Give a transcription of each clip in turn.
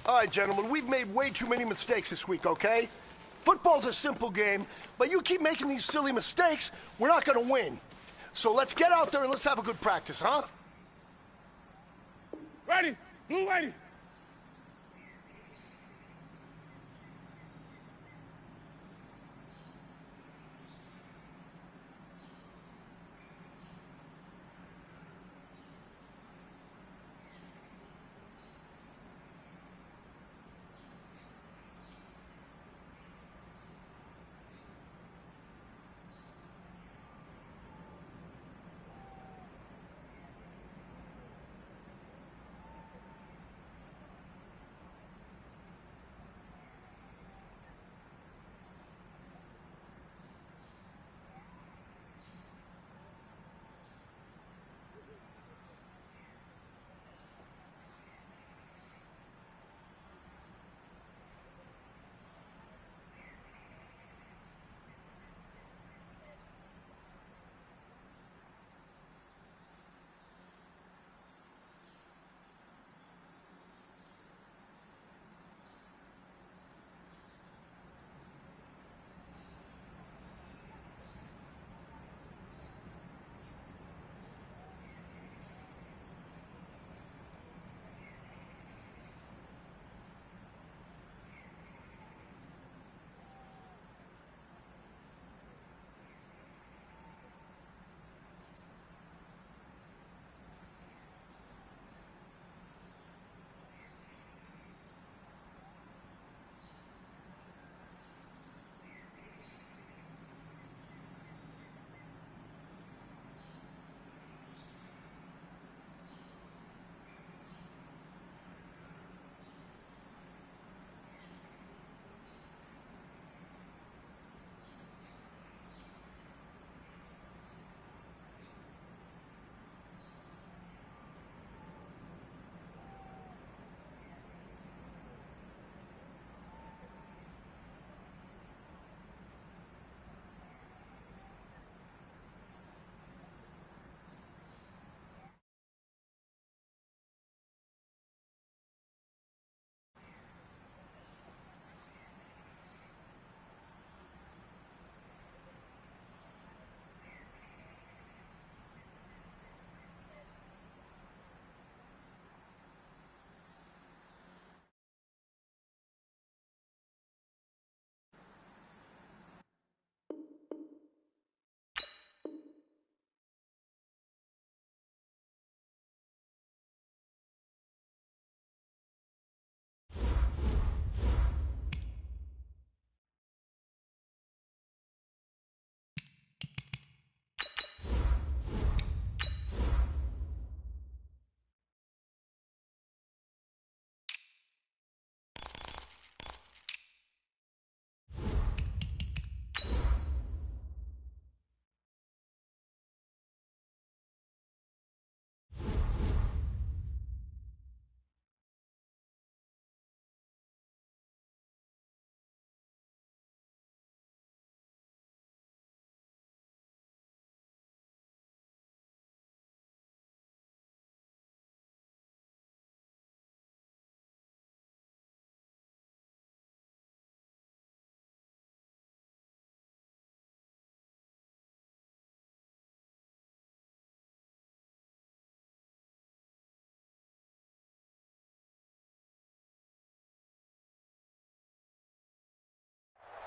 All right, gentlemen, we've made way too many mistakes this week, okay? Football's a simple game, but you keep making these silly mistakes, we're not gonna win. So let's get out there and let's have a good practice, huh? Ready! Blue ready!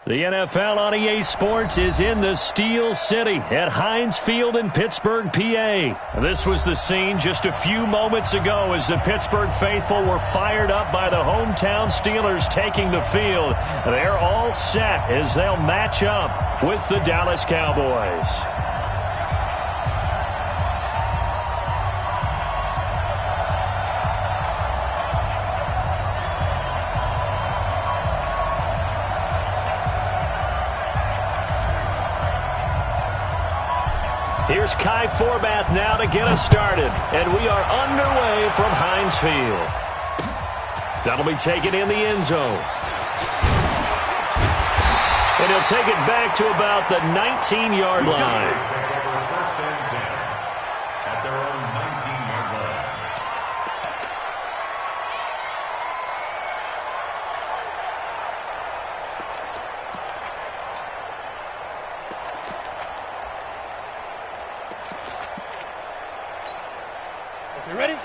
The NFL on EA Sports is in the Steel City at Heinz Field in Pittsburgh, PA. This was the scene just a few moments ago as the Pittsburgh faithful were fired up by the hometown Steelers taking the field. They're all set as they'll match up with the Dallas Cowboys. Here's Kai Forbath now to get us started. And we are underway from Heinz Field. That'll be taken in the end zone. And he'll take it back to about the 19-yard line. At their own 19-yard line. You ready?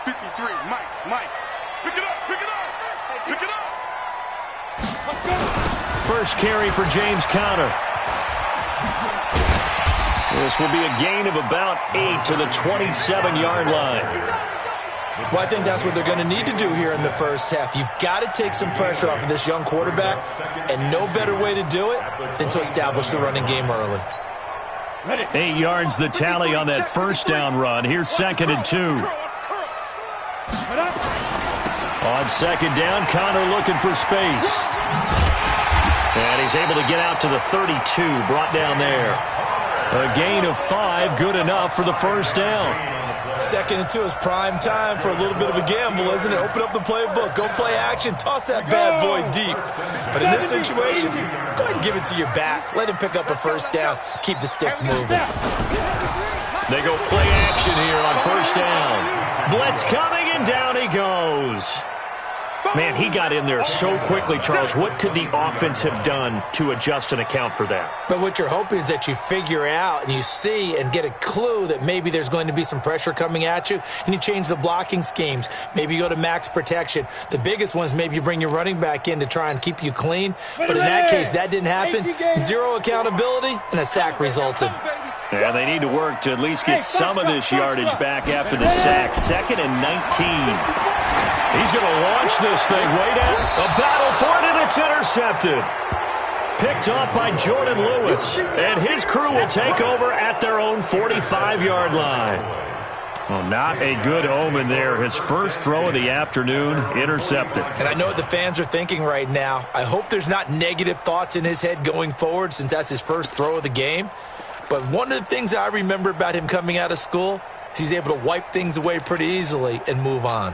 53, Mike. Pick it up. First carry for James Conner. This will be a gain of about 8 to the 27-yard line. Well, I think that's what they're going to need to do here in the first half. You've got to take some pressure off of this young quarterback, and no better way to do it than to establish the running game early. 8 yards the tally on that first down run. Here's 2nd and 2. On 2nd down, Conner looking for space. And he's able to get out to the 32, brought down there. A gain of 5, good enough for the first down. 2nd and 2 is prime time for a little bit of a gamble, isn't it? Open up the playbook, go play action, toss that bad boy deep. But in this situation, go ahead and give it to your back. Let him pick up a first down. Keep the sticks moving. They go play action here on first down. Blitz coming, and down he goes. Man, he got in there so quickly, Charles. What could the offense have done to adjust and account for that? But what you're hoping is that you figure out and you see and get a clue that maybe there's going to be some pressure coming at you, and you change the blocking schemes. Maybe you go to max protection. The biggest one is maybe you bring your running back in to try and keep you clean. But in that case, that didn't happen. 0 accountability, and a sack resulted. And they need to work to at least get some of this yardage back after the sack. 2nd and 19. He's going to launch this thing way down. A battle for it, and it's intercepted. Picked off by Jordan Lewis. And his crew will take over at their own 45-yard line. Well, not a good omen there. His first throw of the afternoon, intercepted. And I know what the fans are thinking right now. I hope there's not negative thoughts in his head going forward since that's his first throw of the game. But one of the things I remember about him coming out of school is he's able to wipe things away pretty easily and move on.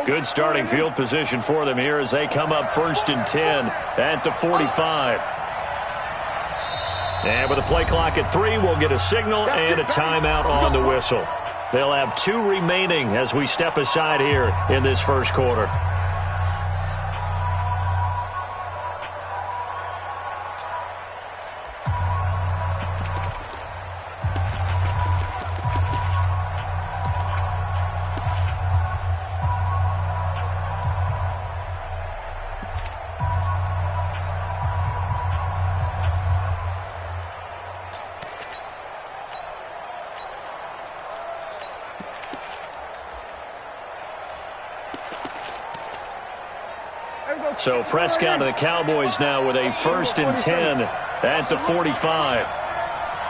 Good starting field position for them here as they come up 1st and 10 at the 45. And with a play clock at 3, we'll get a signal and a timeout on the whistle. They'll have 2 remaining as we step aside here in this first quarter. So Prescott to the Cowboys now with a 1st and 10 at the 45.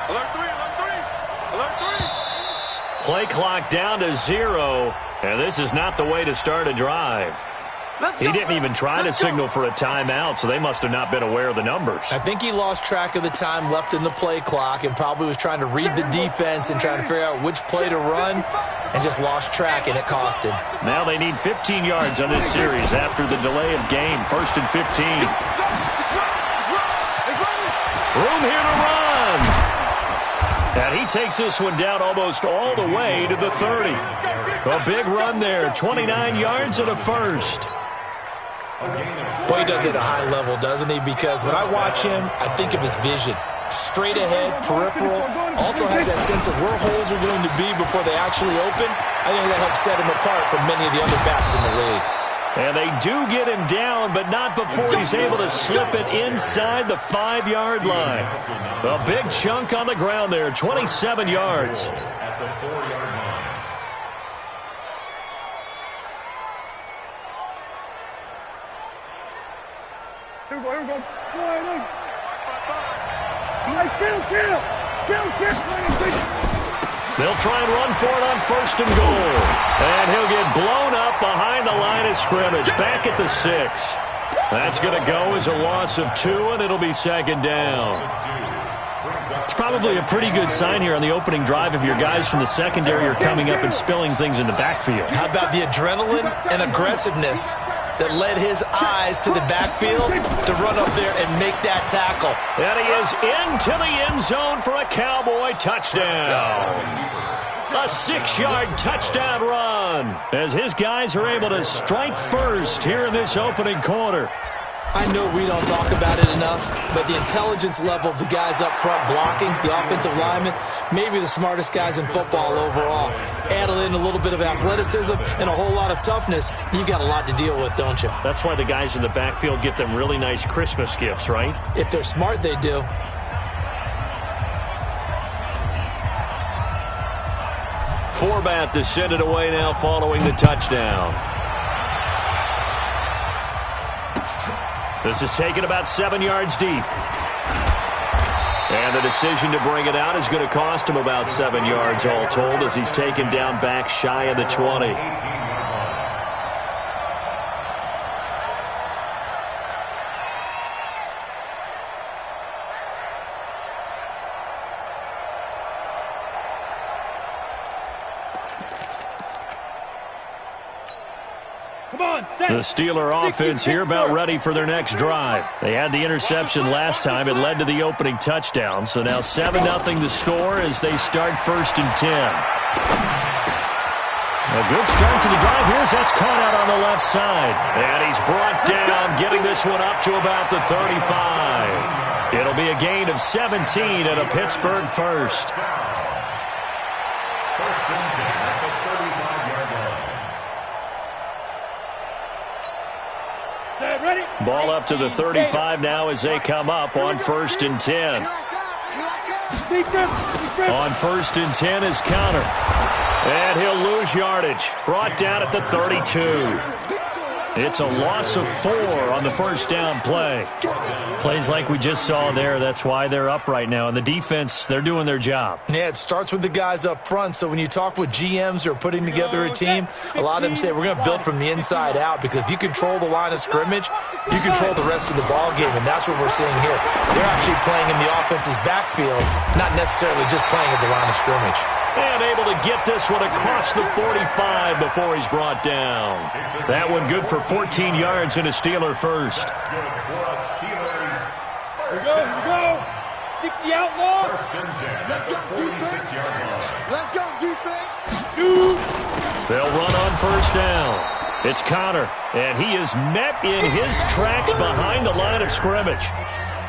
Alert 3. Play clock down to 0, and this is not the way to start a drive. He didn't even try to signal for a timeout, so they must have not been aware of the numbers. I think he lost track of the time left in the play clock and probably was trying to read the defense and trying to figure out which play to run and just lost track, and it cost him. Now they need 15 yards on this series after the delay of game. 1st and 15. Room here to run. And he takes this one down almost all the way to the 30. A big run there. 29 yards and a first. Boy, he does it at a high level, doesn't he? Because when I watch him, I think of his vision. Straight ahead, peripheral. Also has that sense of where holes are going to be before they actually open. I think that helps set him apart from many of the other backs in the league. And they do get him down, but not before he's able to slip it inside the 5-yard line. A big chunk on the ground there, 27 yards. Here we go. Kill. They'll try and run for it on 1st and goal. And he'll get blown up behind the line of scrimmage, back at the 6. That's going to go as a loss of 2, and it'll be 2nd down. It's probably a pretty good sign here on the opening drive if your guys from the secondary are coming up and spilling things in the backfield. How about the adrenaline and aggressiveness that led his eyes to the backfield to run up there and make that tackle? And he is into the end zone for a Cowboy touchdown. A 6-yard touchdown run as his guys are able to strike first here in this opening quarter. I know we don't talk about it enough, but the intelligence level of the guys up front blocking, the offensive linemen, maybe the smartest guys in football overall. Add in a little bit of athleticism and a whole lot of toughness, you got a lot to deal with, don't you? That's why the guys in the backfield get them really nice Christmas gifts, right? If they're smart, they do. Forbat to send it away now following the touchdown. This is taken about 7 yards deep. And the decision to bring it out is going to cost him about 7 yards all told as he's taken down back shy of the 20. The Steeler offense here about ready for their next drive. They had the interception last time. It led to the opening touchdown. So now 7-0 the score as they start 1st and 10. A good start to the drive. Here's that's caught out on the left side. And he's brought down, getting this one up to about the 35. It'll be a gain of 17 and a Pittsburgh first. First and 10 at the 35-yard line. Ball up to the 35 now as they come up on 1st and 10. On 1st and 10 is Counter. And he'll lose yardage. Brought down at the 32. It's a loss of 4 on the first down play. Plays like we just saw there. That's why they're up right now. And the defense, they're doing their job. Yeah, it starts with the guys up front. So when you talk with GMs who are putting together a team, a lot of them say we're going to build from the inside out, because if you control the line of scrimmage, you control the rest of the ball game, and that's what we're seeing here. They're actually playing in the offense's backfield, not necessarily just playing at the line of scrimmage. And able to get this one across the 45 before he's brought down. That one good for 14 yards and a Steeler first. Here we go. 60 outlaw. First and 10. Let's go, defense. Let's go, defense. Shoot. They'll run on first down. It's Connor, and he is met in his tracks behind the line of scrimmage.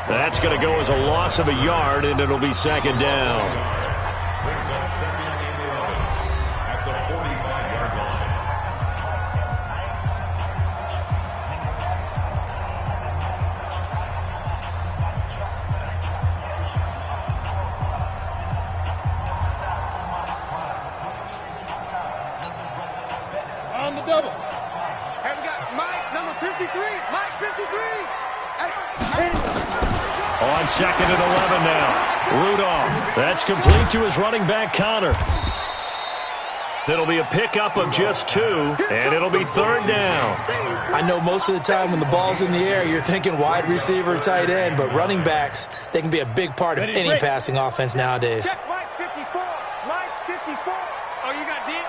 That's going to go as a loss of a yard, and it'll be 2nd down. Brings up 2nd and 11 at the 45-yard line. On the double. Hey, we got Mike, number 53. Mike, 53. Hey. On 2nd and 11 now. Rudolph. That's complete to his running back, Connor. It'll be a pickup of just 2, and it'll be 3rd down. I know most of the time when the ball's in the air, you're thinking wide receiver, tight end, but running backs, they can be a big part of any passing offense nowadays. Check Mike 54. Mike 54. Oh, you got deep?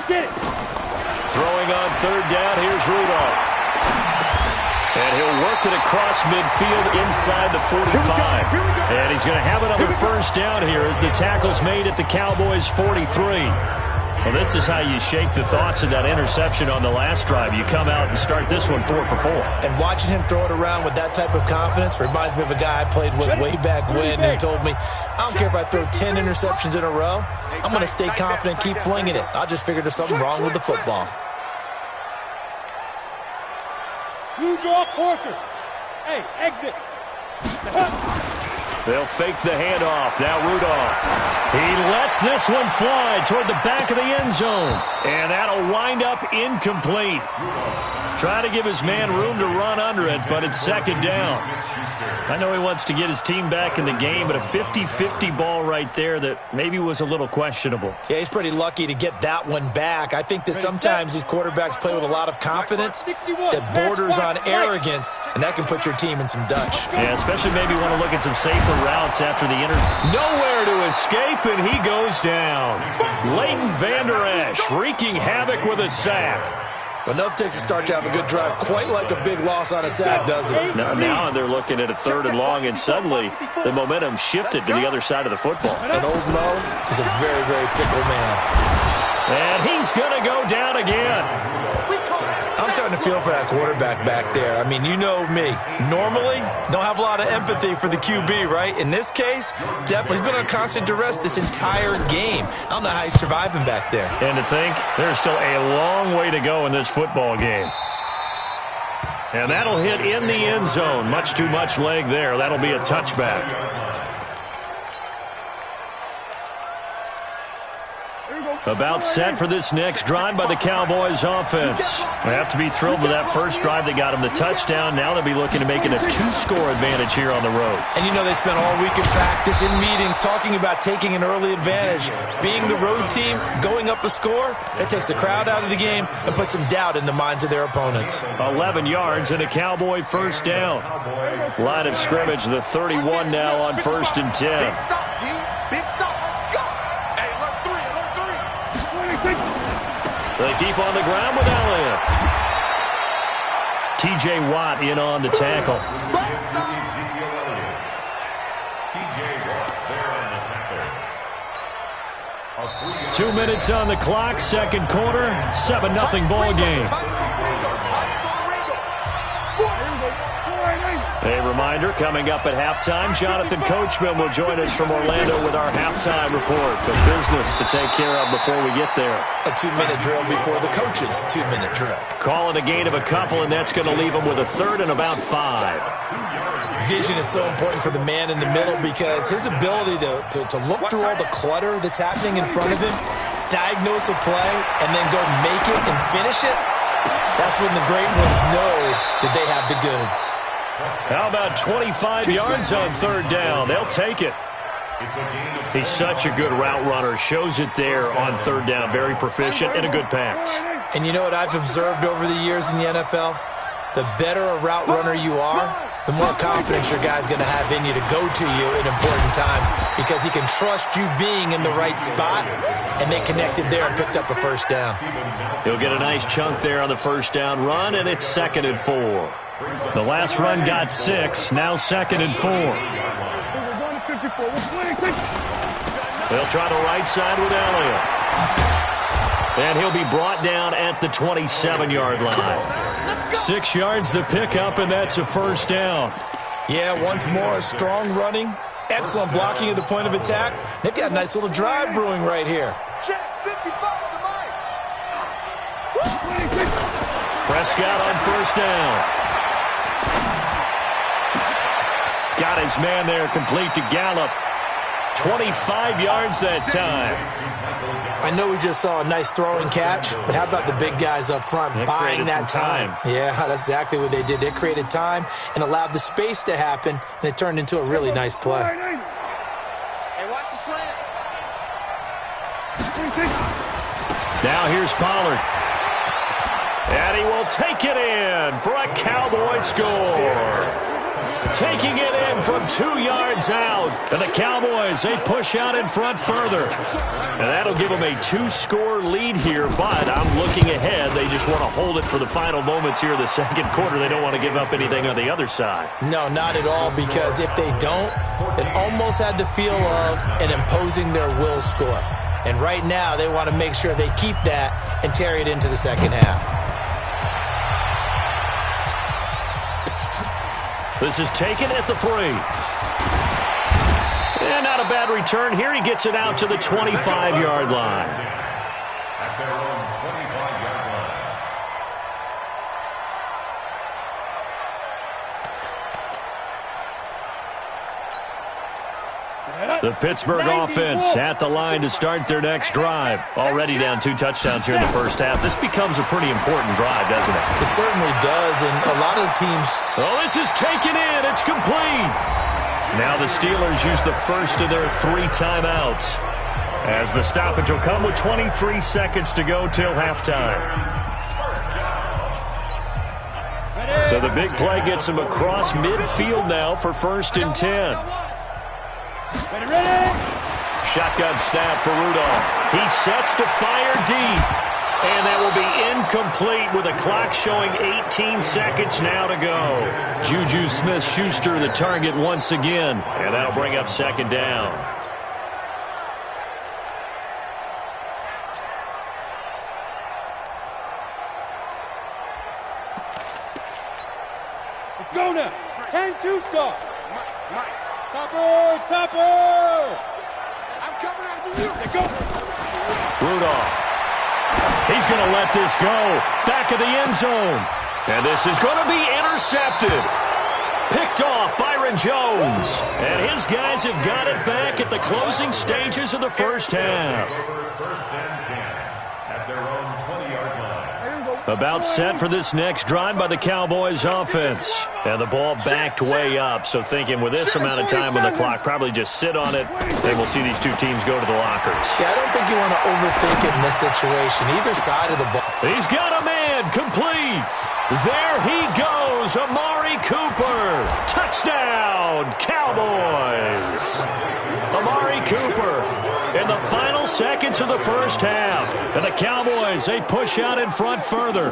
Get it. Throwing on 3rd down, here's Rudolph. And he'll work it across midfield inside the 45. And he's going to have another first down here as the tackle's made at the Cowboys' 43. Well, this is how you shake the thoughts of that interception on the last drive. You come out and start this one 4 for 4. And watching him throw it around with that type of confidence reminds me of a guy I played with way back when who told me, I don't care if I throw 10 interceptions in a row. I'm going to stay confident, keep flinging it. I just figured there's something wrong with the football. You draw quarters. Hey, exit. They'll fake the handoff. Now Rudolph. He lets this one fly toward the back of the end zone. And that'll wind up incomplete. Try to give his man room to run under it, but it's 2nd down. I know he wants to get his team back in the game, but a 50-50 ball right there that maybe was a little questionable. Yeah, he's pretty lucky to get that one back. I think that sometimes these quarterbacks play with a lot of confidence that borders on arrogance, and that can put your team in some Dutch. Yeah, especially maybe want to look at some safer routes after the Nowhere to escape, and he goes down. Leighton Vander Esch wreaking havoc with a sack. Enough takes a start to have a good drive, quite like a big loss on a sack, does it? Now they're looking at a 3rd and long, and suddenly the momentum shifted to the other side of the football. And old Mo is a very, very fickle man. And he's going to go down again. I'm starting starting to feel for that quarterback back there. I mean, you know me. Normally, don't have a lot of empathy for the QB, right? In this case, definitely. He's been on constant duress this entire game. I don't know how he's surviving back there. And to think, there's still a long way to go in this football game. And that'll hit in the end zone. Much too much leg there. That'll be a touchback. About set for this next drive by the Cowboys offense. They have to be thrilled with that first drive. They got them the touchdown. Now they'll be looking to make it a 2-score advantage here on the road. And you know they spent all week in practice, in meetings, talking about taking an early advantage. Being the road team, going up a score, that takes the crowd out of the game and puts some doubt in the minds of their opponents. 11 yards and a Cowboy first down. Line of scrimmage, the 31 now on 1st and 10. Big stop, you. Big stop. Let's go. Hey, alert 3, alert 3. They keep on the ground with Elliott. T.J. Watt in on the tackle. T.J. Watt there on the tackle. 2 minutes on the clock, second quarter, 7-0 ball game. A reminder, coming up at halftime, Jonathan Coachman will join us from Orlando with our halftime report. The business to take care of before we get there. A 2-minute drill before the coach's 2-minute drill. Call it a gain of a couple, and that's going to leave him with a third and about 5. Vision is so important for the man in the middle because his ability to look through all the clutter that's happening in front of him, diagnose a play, and then go make it and finish it, that's when the great ones know that they have the goods. How about 25 yards on third down? They'll take it. He's such a good route runner. Shows it there on third down. Very proficient and a good pass. And you know what I've observed over the years in the NFL? The better a route runner you are, the more confidence your guy's going to have in you to go to you in important times because he can trust you being in the right spot, and they connected there and picked up a first down. He'll get a nice chunk there on the first down run, and it's 2nd and 4. The last run got 6, now 2nd and 4. They'll try the right side with Elliott. And he'll be brought down at the 27-yard line. 6 yards the pickup, and that's a first down. Yeah, once more, strong running, excellent blocking at the point of attack. They've got a nice little drive brewing right here. Check 55 to Mike. Prescott on first down. Got his man there, complete to Gallup. 25 yards that time. I know we just saw a nice throwing catch, but how about the big guys up front buying that time? Yeah, that's exactly what they did. They created time and allowed the space to happen, and it turned into a really nice play. Hey, watch the slant. Now here's Pollard. And he will take it in for a Cowboy score. Taking it in from 2 yards out. And the Cowboys, they push out in front further. And that'll give them a 2-score lead here, but I'm looking ahead. They just want to hold it for the final moments here of the second quarter. They don't want to give up anything on the other side. No, not at all, because if they don't, it almost had the feel of an imposing their will score. And right now, they want to make sure they keep that and carry it into the second half. This is taken at the 3. And not a bad return here. He gets it out to the 25-yard line. At their own 25-yard line. The Pittsburgh offense at the line to start their next drive. Already down 2 touchdowns here in the first half. This becomes a pretty important drive, doesn't it? It certainly does, and a lot of the teams... Oh, this is taken in. It's complete. Now the Steelers use the first of their 3 timeouts, as the stoppage will come with 23 seconds to go till halftime. So the big play gets him across midfield now for 1st and 10. Shotgun snap for Rudolph. He sets to fire deep. And that will be incomplete with a clock showing 18 seconds now to go. Juju Smith-Schuster the target once again. And that'll bring up 2nd down. Let's go now. 10-2 start. Mike. Topper. I'm coming after you. Let's go. Rudolph. He's going to let this go. Back of the end zone. And this is going to be intercepted. Picked off Byron Jones. And his guys have got it back at the closing stages of the first half. First and 10 at their own 20-yard line. About set for this next drive by the Cowboys offense. And the ball backed way up. So thinking with this amount of time on the clock, probably just sit on it. Then we'll see these two teams go to the lockers. Yeah, I don't think you want to overthink it in this situation. Either side of the ball. He's got a man complete. There he goes, Amari Cooper. Touchdown, Cowboys. Amari Cooper in the final seconds of the first half. And the Cowboys, they push out in front further.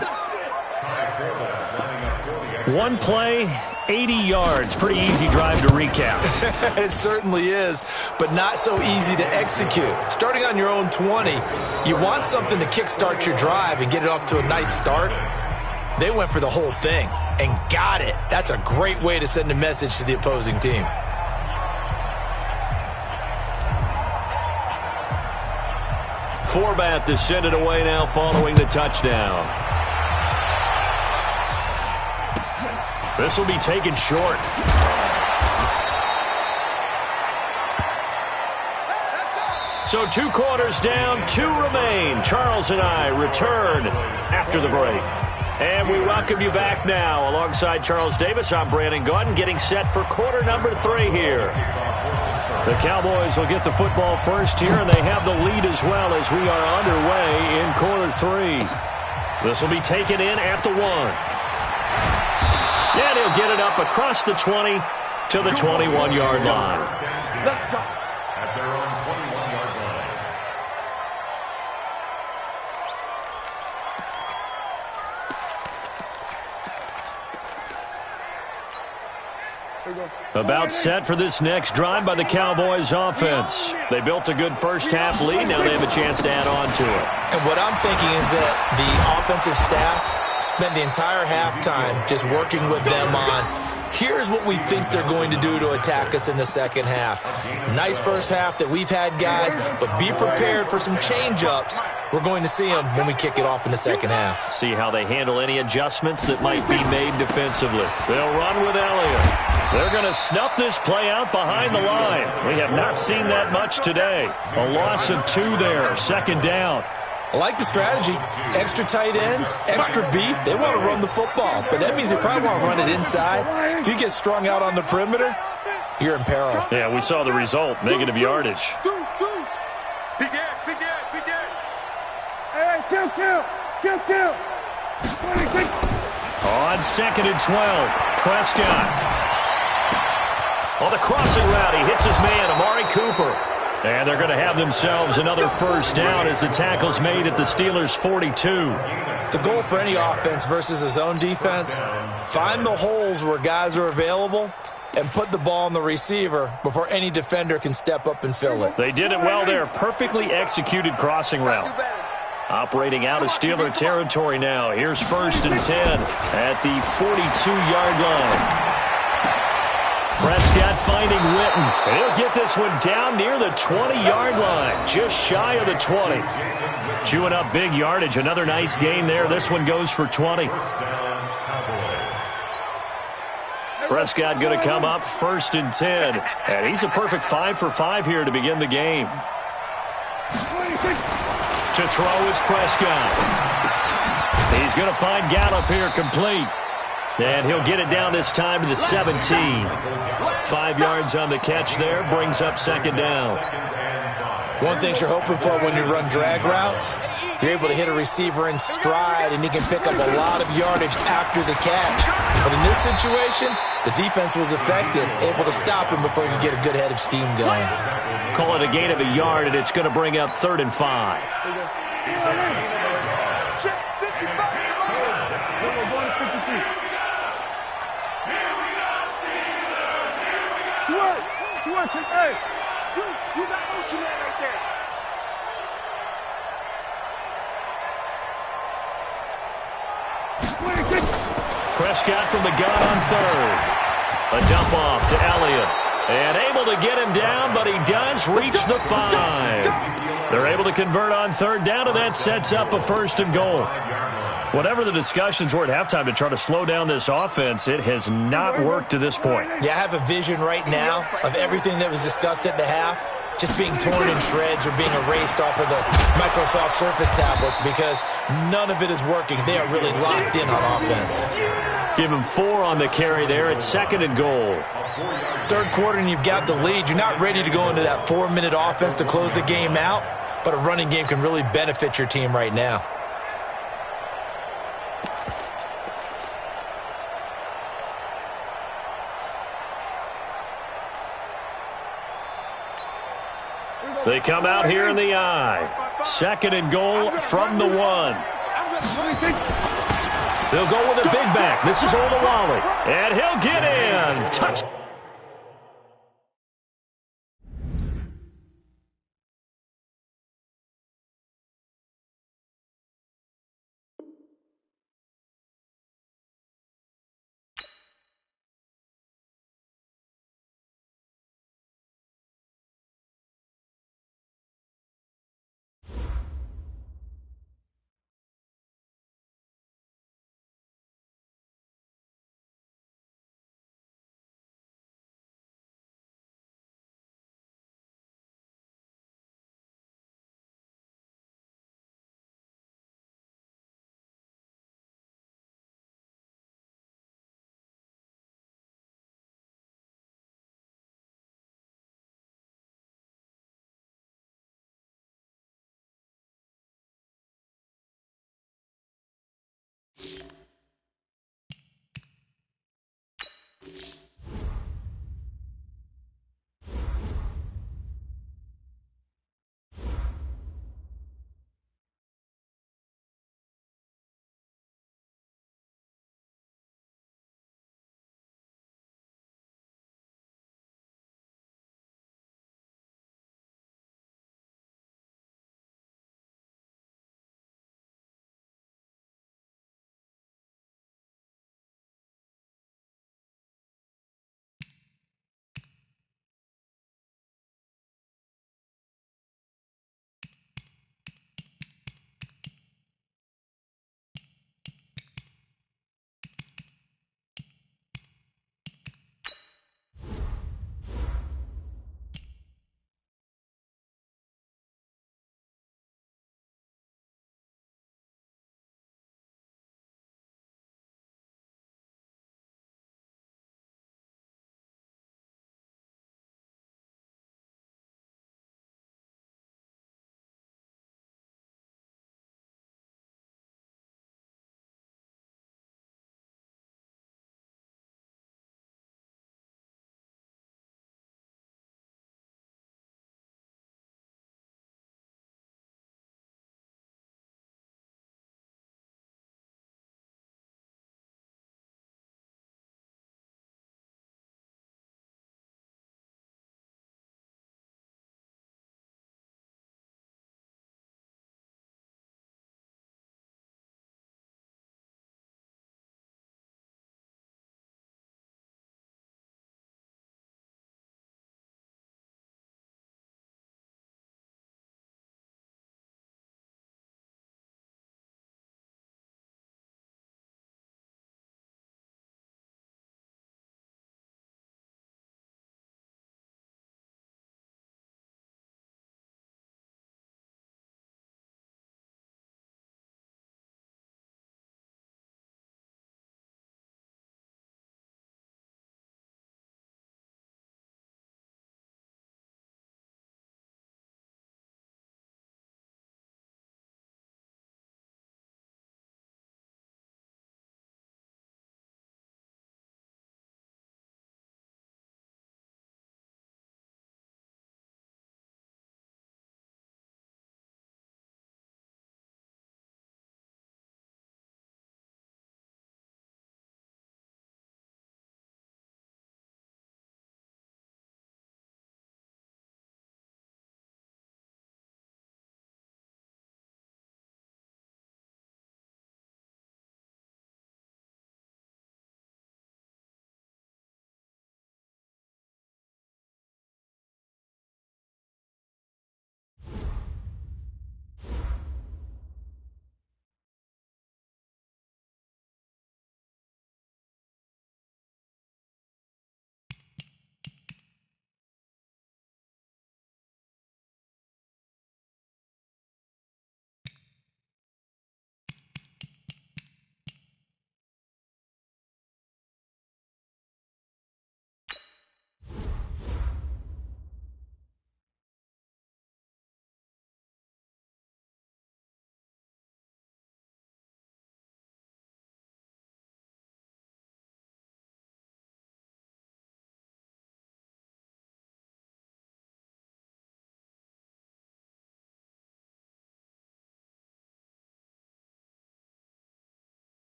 One play, 80 yards. Pretty easy drive to recap. It certainly is, but not so easy to execute. Starting on your own 20, you want something to kickstart your drive and get it off to a nice start. They went for the whole thing and got it. That's a great way to send a message to the opposing team. Forbat to send it away now following the touchdown. This will be taken short. So 2 quarters down, 2 remain. Charles and I return after the break. And we welcome you back now. Alongside Charles Davis, I'm Brandon Gaudin, getting set for quarter number 3 here. The Cowboys will get the football first here, and they have the lead as well as we are underway in quarter 3. This will be taken in at the 1. And he'll get it up across the 20 to the 21-yard line. Let's go. At their own 21-yard line. About set for this next drive by the Cowboys offense. They built a good first half lead. Now they have a chance to add on to it. And what I'm thinking is that the offensive staff spent the entire halftime just working with them on, here's what we think they're going to do to attack us in the second half. Nice first half that we've had, guys, but be prepared for some change-ups. We're going to see them when we kick it off in the second half. See how they handle any adjustments that might be made defensively. They'll run with Elliott. They're going to snuff this play out behind the line. We have not seen that much today. A loss of 2 there, second down. I like the strategy. Extra tight ends, extra beef. They want to run the football, but that means they probably want to run it inside. If you get strung out on the perimeter, you're in peril. Yeah, we saw the result, negative yardage. Hey, kill. On 2nd and 12, Prescott. On the crossing route, he hits his man, Amari Cooper. And they're going to have themselves another first down as the tackle's made at the Steelers' 42. The goal for any offense versus a zone defense, find the holes where guys are available and put the ball on the receiver before any defender can step up and fill it. They did it well there. Perfectly executed crossing route. Operating out of Steeler territory now. Here's 1st and 10 at the 42-yard line. Prescott finding Witten. He'll get this one down near the 20-yard line, just shy of the 20. Chewing up big yardage. Another nice gain there. This one goes for 20. Prescott going to come up 1st and 10. And he's a perfect 5 for 5 here to begin the game. To throw is Prescott. He's going to find Gallup here complete. And he'll get it down this time to the 17. 5 yards on the catch there. Brings up 2nd down. One thing you're hoping for when you run drag routes, you're able to hit a receiver in stride and he can pick up a lot of yardage after the catch. But in this situation, the defense was effective, able to stop him before he could get a good head of steam going. Call it a gain of a yard, and it's going to bring up 3rd and 5. Hey, you got Ocean Man right there. Prescott from the gun on third. A dump off to Elliott. And able to get him down, but he does reach the 5. They're able to convert on third down, and that sets up a 1st and goal. Whatever the discussions were at halftime to try to slow down this offense, it has not worked to this point. Yeah, I have a vision right now of everything that was discussed at the half just being torn in shreds or being erased off of the Microsoft Surface tablets because none of it is working. They are really locked in on offense. Give him 4 on the carry there at 2nd and goal. Third quarter and you've got the lead. You're not ready to go into that 4-minute offense to close the game out, but a running game can really benefit your team right now. They come out here in the I. 2nd and goal from the 1. They'll go with a big back. This is Olawale. And he'll get in. Touch.